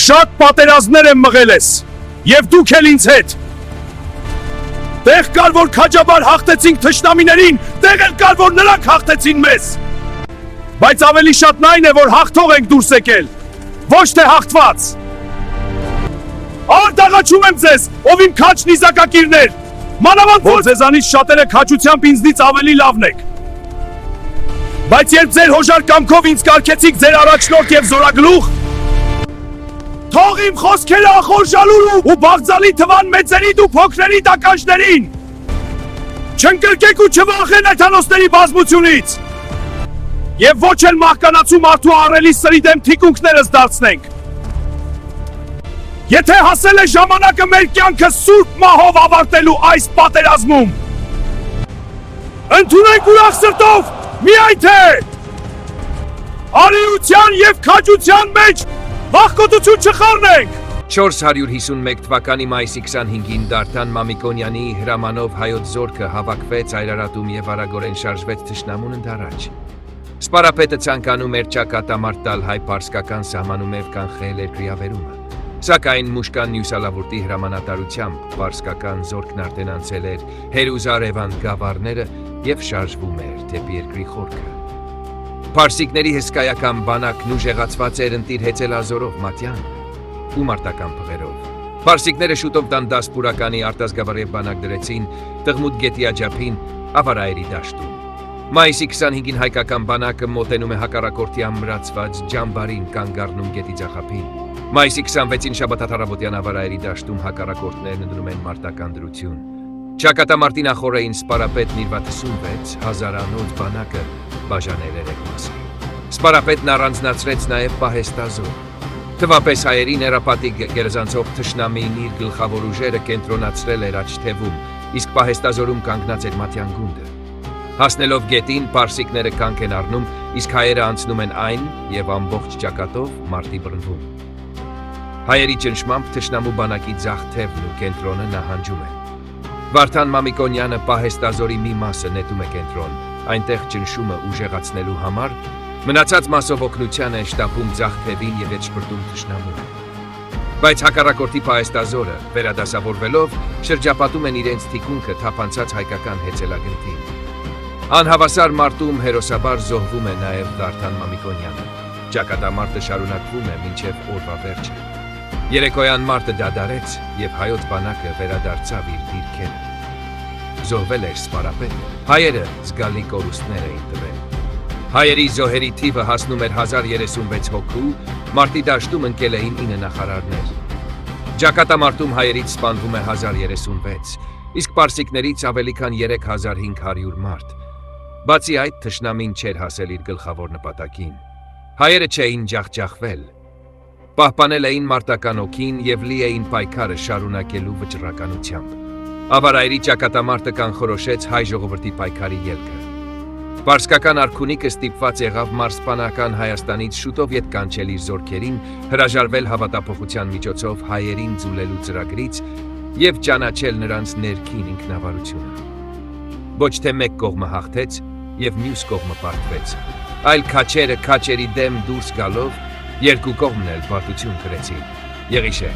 Շատ պատերազմներ եմ մղել ես, և դուք էլ ինձ հետ։ Տեղ կար, որ քաջաբար հաղթեցինք թշնամիներին, տեղ էլ կար, որ նրանք հաղթեցին մեզ։ Բայց ավելի շատն այն է, որ հաղթող ենք դուրս եկել, ոչ թե հաղթված։ Արտաղաչում եմ ձեզ, ով իմ քաջ նիզակակիրներ, մանավանդ որ ձեզանից շատերը քաջությամբ ինձնից ավելի լավն եք։ Բայց երբ ձեր հոժար կամքով ինձ կարգեցիք ձեր առաջնորդ և զորագլուխ, թող իմ խոսքերը ախորժալու ու բաղձալի թվան մեծերիդ ու փոքրերի տականջներին։ Չընկրկեք ու չվախեն այդանոստների բազմությունից։ Եվ ոչ էլ մահկանացու մարդու առելի սրի դեմ թիկունքներս դարձնենք։ Եթե հասել է ժամանակը մեր կյանքը սուրբ մահով ավարտելու այս պատերազմում, ընդունենք ուրախ սրտով, միայն թե արիության և քաջության մեջ վախկոտություն չխառնենք։ 451 թվականի մայիսի 25-ին Դարդան Մամիկոնյանի հրամանով հայոց զորքը հավաքվեց Այրարատում և արագորեն շարժվեց թշնամուն ընդառաջ։ Սպարապետը ցանկանում էր ճակատամարտ տալ հայ-պարսկական սահմանում և կանխել երկրիավերումը։ Սակայն Մուշկան Նյուսալավուրտի հրամանատարությամբ պարսկական զորքն արդեն անցել էր Հերուզարևան գավառները և շարժվում էր դեպի երկրի խորքը։ Պարսիկների հսկայական բանակն ուժեղացված էր ընտիր հեծելազորով Մատյան ու մարտական փղերով։ Պարսիկները շուտով Դանդասպուրականի արտազգավառ բանակ դրեցին Տղմուտ գետի աջափին Ավարայերի դաշտում։ Մայիսի 25-ին հայկական բանակը մոտենում է հակառակորդի ամրացված Ջամբարին կանգ առնում գետի ձախապին։ Մայիսի 26-ին շաբաթաթարավոտյան Ավարայերի դաշտում հակառակորդներն ընդունում են մարտական դրություն։ Ճակատամարտի նախօրեին Սպարապետն իր 66,000-անոց բանակը բաժանել էր երկմասի։ Սպարապետն առանձնացրեց նաև պահեստազոր։ Թվապես հայերի ներապատիկ գերազանցող թշնամին իր գլխավոր ուժերը կենտրոնացրել էր աջ թևում, իսկ պահեստազորում կանգնած էր Մատյան գունդը։ Հասնելով գետին, պարսիկները կանգ են առնում, իսկ հայերը անցնում են այն և ամբողջ ճակատով մարտի բռնվում։ Հայերի ճնշմամբ թշնամու բանակի ձախ թևն ու կենտրոնը նահանջում են։ Վարդան Մամիկոնյանը պահեստազորի մի մասը նետում է կենտրոն, այնտեղ ճնշումը ուժեղացնելու համար, մնացած մասով օգնության են շտապում ձախ թևին և հետ շպրտում թշնամուն։ Բայց հակառակորդի պահեստազորը, վերադասավորվելով, շրջապատում են իրենց թիկունքը թափանցած հայկական հեծելագնդին։ Անհավասար մարտում հերոսաբար զոհվում է նաև Վարդան Մամիկոնյանը։ Ճակատամարտը շարունակվում է մինչև օրվա վերջը։ Երեկոյան մարտը դադարեց և հայոց բանակը վերադարձավ իր դիրքերը։ Զոհվել էր Սպարապետը, հայերը զգալի կորուստներ էին տվել։ Հայերի զոհերի թիվը հասնում էր 1036 հոգու, մարտի դաշտում ընկել էին 9 նախարարներ։ Ճակատամարտում հայերից սպանվում է 1036, իսկ պարսիկներից ավելի քան 3500 մարդ։ Բացի այդ, թշնամին չէր հասել իր գլխավոր նպատակին։ Հայերը չէին ջախջախվել։ Պահպանել էին մարտական օգին և լի էին պայքարը շարունակելու վճռականությամբ։ Ավարայերի ճակատամարտը կանխորոշեց հայ ժողովրդի պայքարի ելքը։ Պարսկական արքունիքը ստիպված եղավ մարզպանական Հայաստանից շուտով ետ կանչել իր զորքերին, հրաժարվել հավատափոխության միջոցով հայերին ձուլելու ծրագրից և ճանաչել նրանց ներքին ինքնավարությունը։ Ոչ թե մեկ կողմը հաղթեց և մյուս կողմը պարտվեց, այլ քաչերը քաչերի դեմ դուրս գալով երկու կողմն էլ պարտություն կրեցին։ Եղիշե։